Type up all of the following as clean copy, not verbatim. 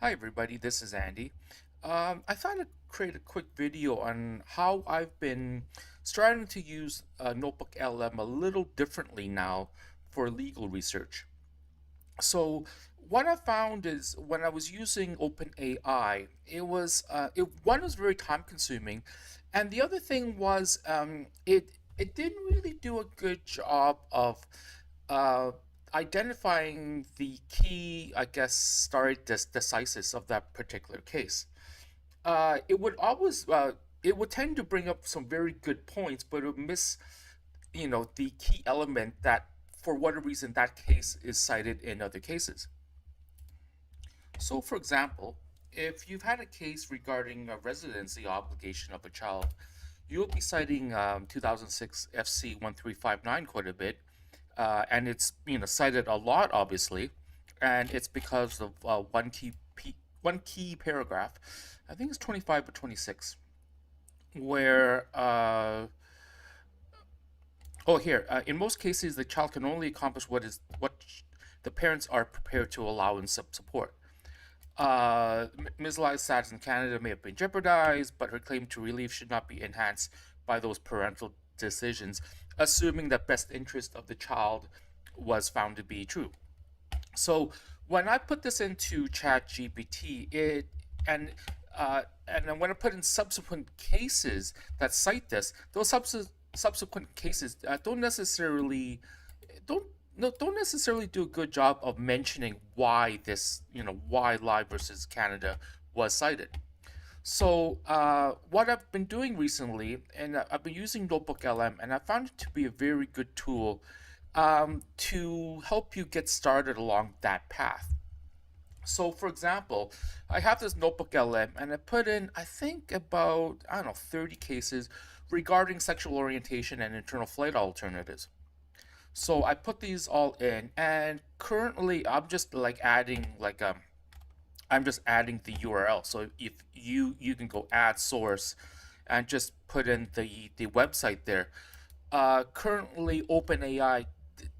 Hi everybody, this is Andy. I thought I'd create a quick video on how I've been starting to use NotebookLM a little differently now for legal research. So what I found is when I was using OpenAI, one was very time consuming, and the other thing was it didn't really do a good job of uh, identifying the key, I guess, stare decisis of that particular case. It would always it would tend to bring up some very good points, but it would miss, the key element that for whatever reason that case is cited in other cases. So, for example, if you've had a case regarding a residency obligation of a child, you'll be citing 2006 FC 1359 quite a bit, and it's cited a lot, obviously, and it's because of one key paragraph. I think it's 25 or 26, where in most cases the child can only accomplish what the parents are prepared to allow and support. Ms. Lai's status in Canada may have been jeopardized, but her claim to relief should not be enhanced by those parental decisions, assuming that best interest of the child was found to be true. So when I put this into ChatGPT, and then when I put in subsequent cases that cite this, those subsequent cases don't don't necessarily do a good job of mentioning why why Live versus Canada was cited. So what I've been doing recently, and I've been using NotebookLM, and I found it to be a very good tool to help you get started along that path. So, for example, I have this NotebookLM, and I put in, I think, about, I don't know, 30 cases regarding sexual orientation and internal flight alternatives. So I put these all in, and currently I'm just adding the URL. So if you can go add source and just put in the website there. Currently, OpenAI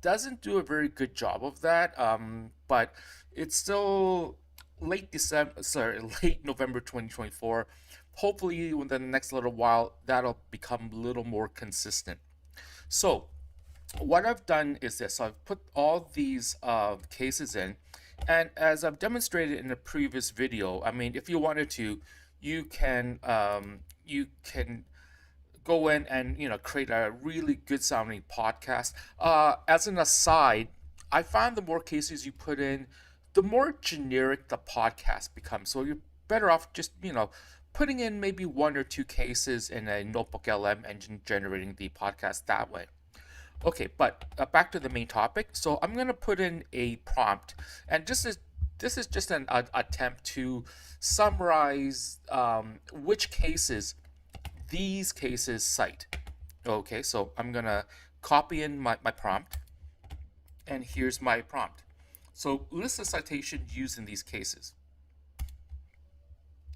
doesn't do a very good job of that, but it's still late November 2024. Hopefully, within the next little while, that'll become a little more consistent. So what I've done is this. So I've put all these cases in, and as I've demonstrated in a previous video, I mean, if you wanted to, you can go in and create a really good sounding podcast. As an aside, I find the more cases you put in, the more generic the podcast becomes. So you're better off just putting in maybe one or two cases in a Notebook LM engine, generating the podcast that way. Okay, but back to the main topic. So I'm gonna put in a prompt, and this is just an attempt to summarize which cases these cases cite. Okay, so I'm gonna copy in my prompt, and here's my prompt. So list the citations used in these cases.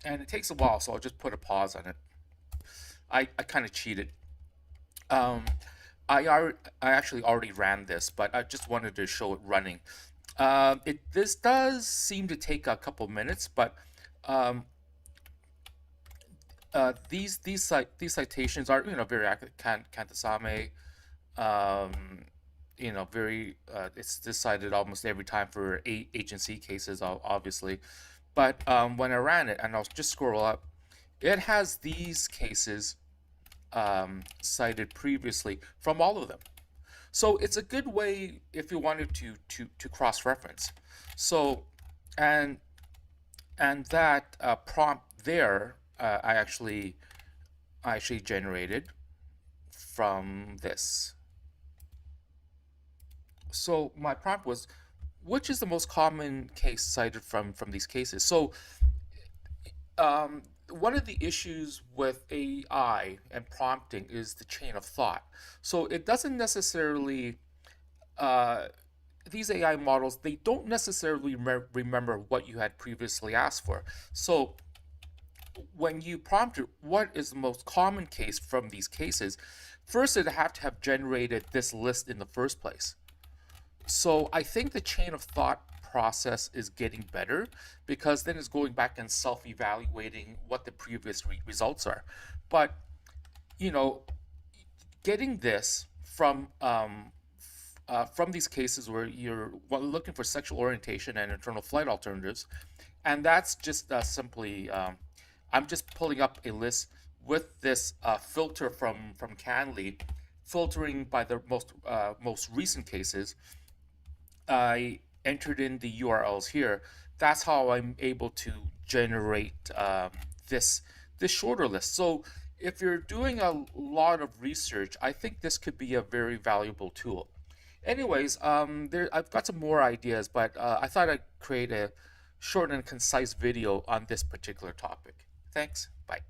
And it takes a while, so I'll just put a pause on it. I kind of cheated. Um, I actually already ran this, but I just wanted to show it running. This does seem to take a couple minutes, but um, these citations are very accurate. Kantasame, um, very it's decided almost every time for agency cases, obviously. But when I ran it, and I'll just scroll up, it has these cases cited previously from all of them. So it's a good way if you wanted to cross reference. So and that prompt there I actually generated from this. So my prompt was, which is the most common case cited from these cases? So one of the issues with AI and prompting is the chain of thought. So it doesn't necessarily these AI models, they don't necessarily remember what you had previously asked for. So when you prompt it, what is the most common case from these cases, first it have to have generated this list in the first place. So I think the chain of thought process is getting better because then it's going back and self-evaluating what the previous results are. But you know, getting this from these cases where you're looking for sexual orientation and internal flight alternatives, and that's just simply I'm just pulling up a list with this filter from Canley, filtering by the most recent cases. I entered in the URLs here. That's how I'm able to generate this this shorter list. So if you're doing a lot of research, I think this could be a very valuable tool. Anyways, I've got some more ideas, but I thought I'd create a short and concise video on this particular topic. Thanks. Bye.